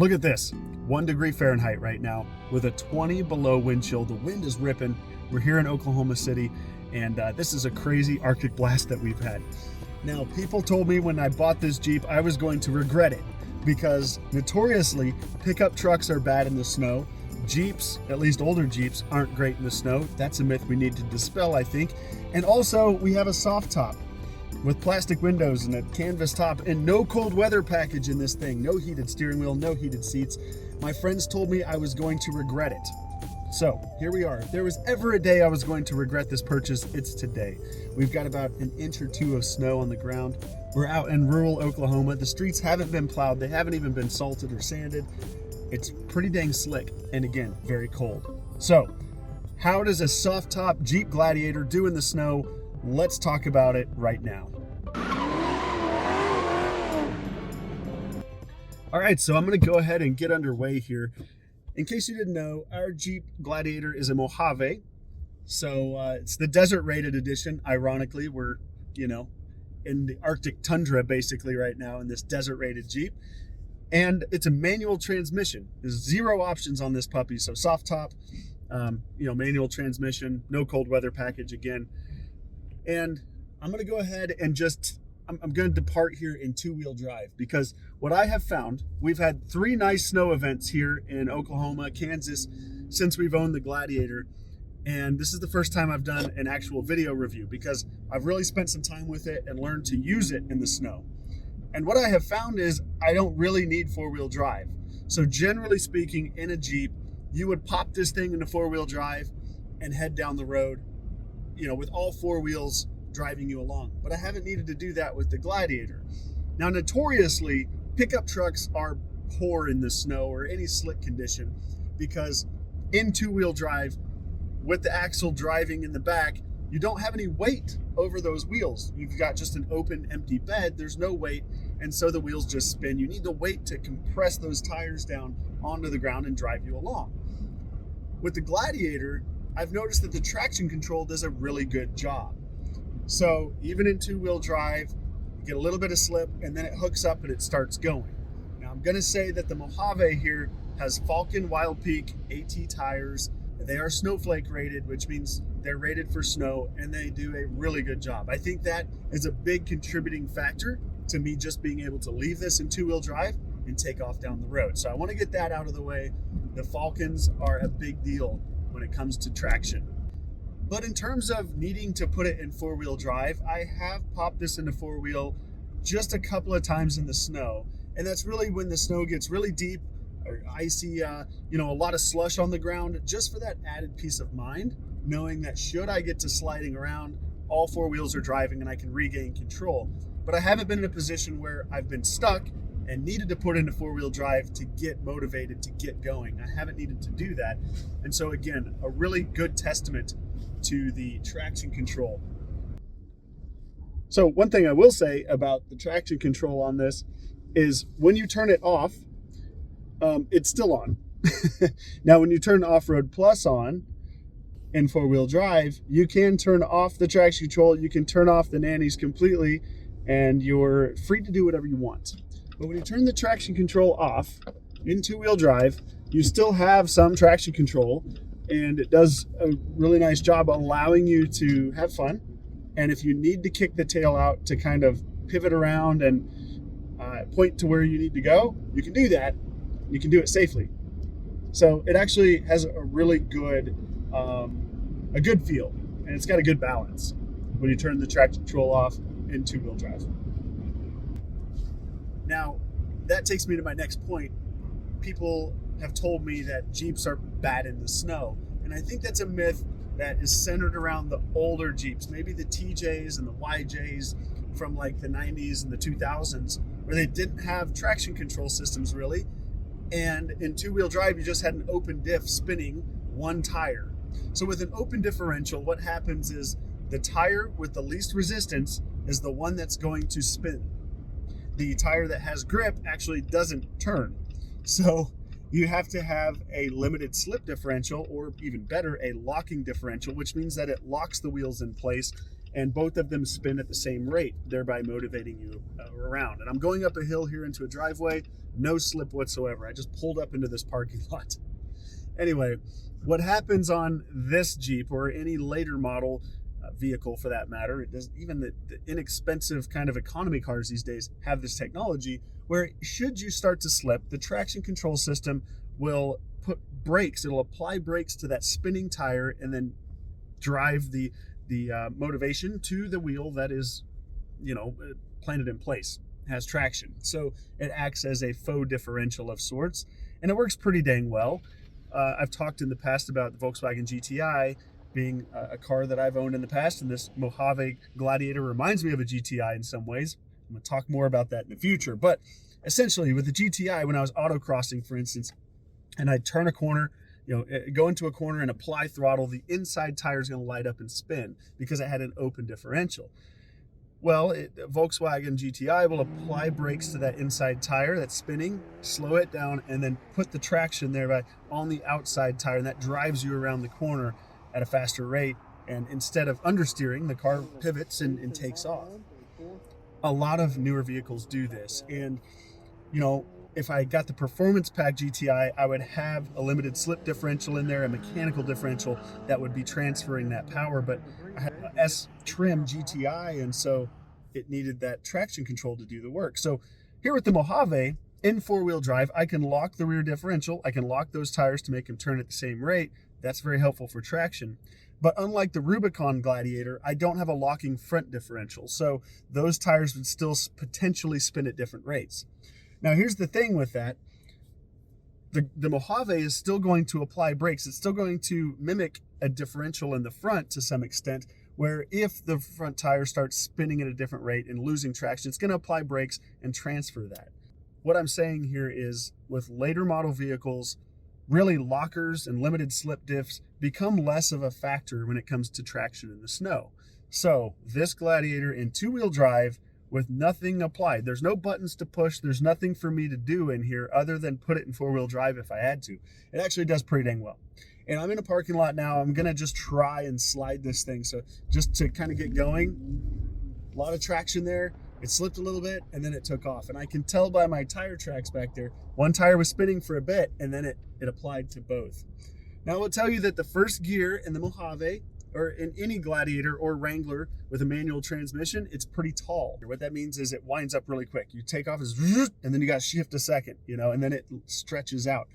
Look at this, 1 degree Fahrenheit right now with a 20 below wind chill. The wind is ripping. We're here in Oklahoma City, and this is a crazy Arctic blast that we've had. Now, people told me when I bought this Jeep, I was going to regret it because notoriously pickup trucks are bad in the snow. Jeeps, at least older Jeeps, aren't great in the snow. That's a myth we need to dispel, I think. And also, we have a soft top with plastic windows and a canvas top and no cold weather package in this thing. No heated steering wheel, no heated seats. My friends told me I was going to regret it. So here we are. If there was ever a day I was going to regret this purchase, it's today. We've got about an inch or two of snow on the ground. We're out in rural Oklahoma. The streets haven't been plowed. They haven't even been salted or sanded. It's pretty dang slick, and again, very cold. So, how does a soft top Jeep Gladiator do in the snow? Let's talk about it right now. All right, so I'm gonna go ahead and get underway here. In case you didn't know, our Jeep Gladiator is a Mojave. So it's the desert rated edition. Ironically, we're, in the Arctic tundra basically right now in this desert rated Jeep. And it's a manual transmission. There's 0 options on this puppy. So soft top, manual transmission, no cold weather package again. And I'm going to go ahead and I'm going to depart here in 2-wheel drive because what I have found, we've had 3 nice snow events here in Oklahoma, Kansas, since we've owned the Gladiator. And this is the first time I've done an actual video review because I've really spent some time with it and learned to use it in the snow. And what I have found is I don't really need 4-wheel drive. So generally speaking, in a Jeep, you would pop this thing into 4-wheel drive and head down the road, with all 4 wheels driving you along. But I haven't needed to do that with the Gladiator. Now, notoriously, pickup trucks are poor in the snow or any slick condition because in 2-wheel drive, with the axle driving in the back, you don't have any weight over those wheels. You've got just an open, empty bed. There's no weight, and so the wheels just spin. You need the weight to compress those tires down onto the ground and drive you along. With the Gladiator, I've noticed that the traction control does a really good job. So even in 2-wheel drive, you get a little bit of slip, and then it hooks up and it starts going. Now, I'm going to say that the Mojave here has Falken Wild Peak AT tires. They are snowflake rated, which means they're rated for snow, and they do a really good job. I think that is a big contributing factor to me just being able to leave this in 2-wheel drive and take off down the road. So I want to get that out of the way. The Falkens are a big deal when it comes to traction. But in terms of needing to put it in 4-wheel drive, I have popped this into 4-wheel just a couple of times in the snow. And that's really when the snow gets really deep or icy, a lot of slush on the ground, just for that added peace of mind, knowing that should I get to sliding around, all 4 wheels are driving and I can regain control. But I haven't been in a position where I've been stuck and needed to put into 4-wheel drive to get motivated, to get going. I haven't needed to do that. And so again, a really good testament to the traction control. So one thing I will say about the traction control on this is when you turn it off, it's still on. Now, when you turn Off-Road Plus on in 4-wheel drive, you can turn off the traction control. You can turn off the nannies completely, and you're free to do whatever you want. But when you turn the traction control off in 2-wheel drive, you still have some traction control, and it does a really nice job allowing you to have fun. And if you need to kick the tail out to kind of pivot around and point to where you need to go, you can do that. You can do it safely. So it actually has a really good, feel, and it's got a good balance when you turn the traction control off in 2-wheel drive. Now, that takes me to my next point. People have told me that Jeeps are bad in the snow, and I think that's a myth that is centered around the older Jeeps, maybe the TJs and the YJs from like the 90s and the 2000s, where they didn't have traction control systems really. And in 2-wheel drive, you just had an open diff spinning one tire. So with an open differential, what happens is the tire with the least resistance is the one that's going to spin. The tire that has grip actually doesn't turn. So you have to have a limited slip differential, or even better, a locking differential, which means that it locks the wheels in place and both of them spin at the same rate, thereby motivating you around. And I'm going up a hill here into a driveway, no slip whatsoever. I just pulled up into this parking lot. Anyway, what happens on this Jeep, or any later model vehicle for that matter, it doesn't, even the inexpensive kind of economy cars these days have this technology where, should you start to slip, the traction control system will put brakes, it'll apply brakes to that spinning tire and then drive the motivation to the wheel that is, planted in place, has traction. So it acts as a faux differential of sorts, and it works pretty dang well. I've talked in the past about the Volkswagen GTI being a car that I've owned in the past, and this Mojave Gladiator reminds me of a GTI in some ways. I'm going to talk more about that in the future. But essentially, with the GTI, when I was autocrossing, for instance, and I'd turn a corner, go into a corner and apply throttle, the inside tire is going to light up and spin because it had an open differential. Well, Volkswagen GTI will apply brakes to that inside tire that's spinning, slow it down, and then put the traction there on the outside tire, and that drives you around the corner at a faster rate. And instead of understeering, the car pivots and takes off. A lot of newer vehicles do this. And, if I got the Performance Pack GTI, I would have a limited slip differential in there, a mechanical differential that would be transferring that power. But I had an S trim GTI, and so it needed that traction control to do the work. So here with the Mojave, in four-wheel drive, I can lock the rear differential. I can lock those tires to make them turn at the same rate. That's very helpful for traction. But unlike the Rubicon Gladiator, I don't have a locking front differential. So those tires would still potentially spin at different rates. Now, here's the thing with that. The Mojave is still going to apply brakes. It's still going to mimic a differential in the front to some extent, where if the front tire starts spinning at a different rate and losing traction, it's going to apply brakes and transfer that. What I'm saying here is, with later model vehicles, really lockers and limited slip diffs become less of a factor when it comes to traction in the snow. So this Gladiator in two-wheel drive with nothing applied, there's no buttons to push, there's nothing for me to do in here other than put it in four-wheel drive if I had to. It actually does pretty dang well. And I'm in a parking lot now. I'm gonna just try and slide this thing. So just to kind of get going, a lot of traction there. It slipped a little bit and then it took off. And I can tell by my tire tracks back there, one tire was spinning for a bit and then it applied to both. Now I will tell you that the first gear in the Mojave, or in any Gladiator or Wrangler with a manual transmission, it's pretty tall. What that means is it winds up really quick. You take off and then you got to shift a second, and then it stretches out.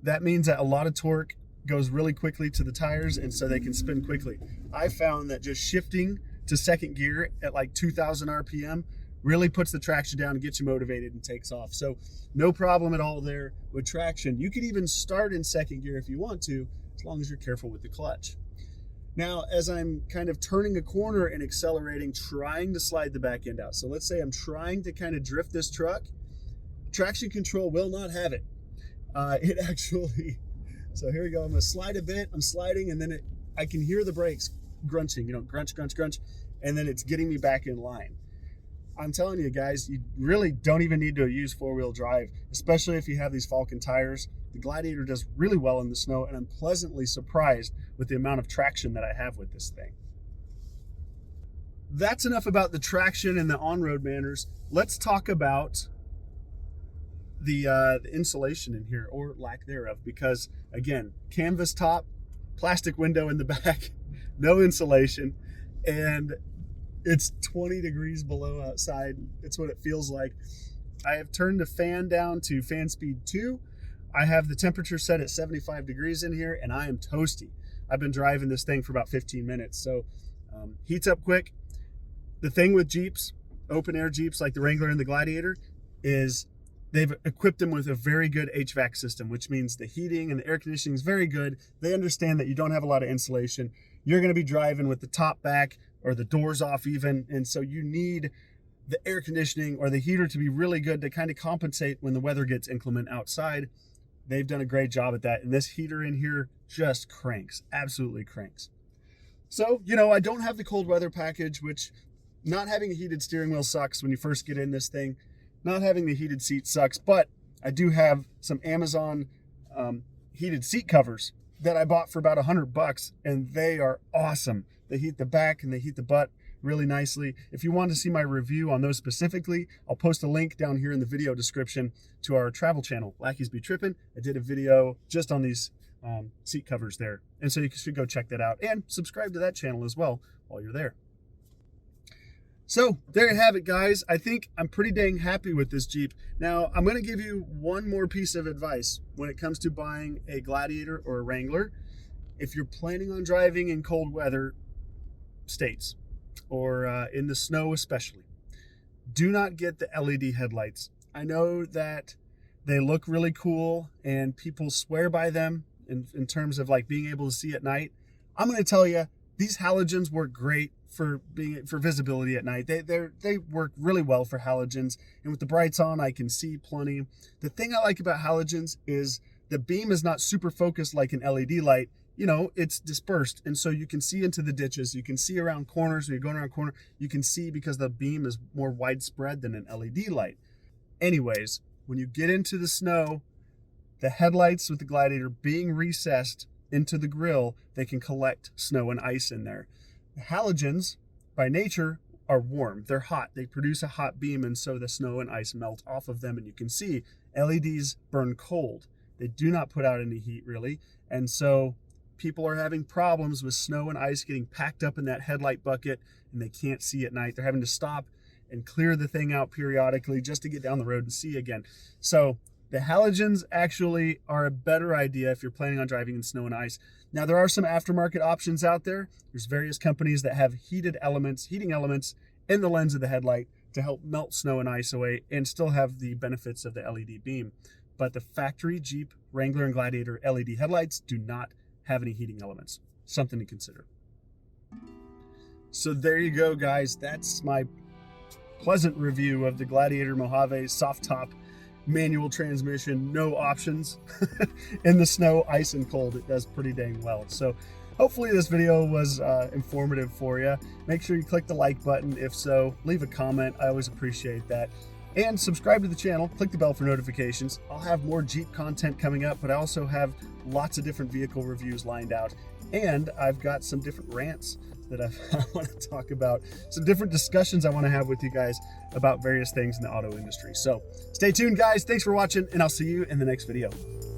That means that a lot of torque goes really quickly to the tires, and so they can spin quickly. I found that just shifting to second gear at like 2,000 RPM really puts the traction down and gets you motivated and takes off. So no problem at all there with traction. You could even start in second gear if you want to, as long as you're careful with the clutch. Now, as I'm kind of turning a corner and accelerating, trying to slide the back end out. So let's say I'm trying to kind of drift this truck. Traction control will not have it. It actually, so here we go. I'm gonna slide a bit, I'm sliding, and then I can hear the brakes grunching, grunch, grunch, grunch, and then it's getting me back in line. I'm telling you guys, you really don't even need to use four-wheel drive, especially if you have these Falcon tires. The Gladiator does really well in the snow, and I'm pleasantly surprised with the amount of traction that I have with this thing. That's enough about the traction and the on-road manners. Let's talk about the insulation in here, or lack thereof, because again, canvas top, plastic window in the back, no insulation, and it's 20 degrees below outside. It's what it feels like. I have turned the fan down to fan speed 2. I have the temperature set at 75 degrees in here, and I am toasty. I've been driving this thing for about 15 minutes, so heats up quick. The thing with Jeeps, open air Jeeps like the Wrangler and the Gladiator, is they've equipped them with a very good HVAC system, which means the heating and the air conditioning is very good. They understand that you don't have a lot of insulation. You're going to be driving with the top back or the doors off even, and so you need the air conditioning or the heater to be really good to kind of compensate when the weather gets inclement outside. They've done a great job at that, and this heater in here just cranks, absolutely cranks. So, I don't have the cold weather package, which not having a heated steering wheel sucks when you first get in this thing. Not having the heated seat sucks, but I do have some Amazon heated seat covers that I bought for about $100, and they are awesome. they heat the back, and they heat the butt really nicely. If you want to see my review on those specifically, I'll post a link down here in the video description to our travel channel, Lackeys Be Trippin'. I did a video just on these seat covers there, and so you should go check that out and subscribe to that channel as well while you're there. So there you have it, guys. I think I'm pretty dang happy with this Jeep. Now, I'm going to give you one more piece of advice when it comes to buying a Gladiator or a Wrangler. If you're planning on driving in cold weather states, or in the snow especially, do not get the LED headlights. I know that they look really cool and people swear by them in terms of like being able to see at night. I'm going to tell you, these halogens work great for visibility at night. They work really well for halogens, and with the brights on, I can see plenty. The thing I like about halogens is the beam is not super focused like an LED light. You know, it's dispersed, and so you can see into the ditches. You can see around corners. When you're going around a corner, you can see because the beam is more widespread than an LED light. Anyways, when you get into the snow, the headlights with the Gladiator being recessed into the grill, they can collect snow and ice in there. The halogens, by nature, are warm. They're hot. They produce a hot beam, and so the snow and ice melt off of them, and you can see LEDs burn cold. They do not put out any heat, really, and so people are having problems with snow and ice getting packed up in that headlight bucket, and they can't see at night. They're having to stop and clear the thing out periodically just to get down the road and see again. So the halogens actually are a better idea if you're planning on driving in snow and ice. Now, there are some aftermarket options out there. There's various companies that have heating elements in the lens of the headlight to help melt snow and ice away and still have the benefits of the LED beam. But the factory Jeep, Wrangler, and Gladiator LED headlights do not have any heating elements. Something to consider. So there you go, guys. That's my pleasant review of the Gladiator Mojave soft top manual transmission, no options. In the snow, ice, and cold, it does pretty dang well. So hopefully this video was informative for you. Make sure you click the like button. If so, leave a comment. I always appreciate that. And subscribe to the channel, click the bell for notifications. I'll have more Jeep content coming up, but I also have lots of different vehicle reviews lined out. And I've got some different rants that I want to talk about, some different discussions I want to have with you guys about various things in the auto industry. So stay tuned, guys. Thanks for watching, and I'll see you in the next video.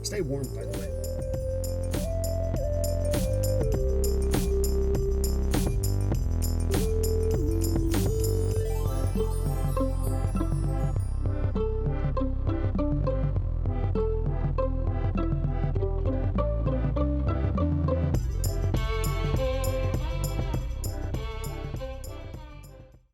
Stay warm, by the way.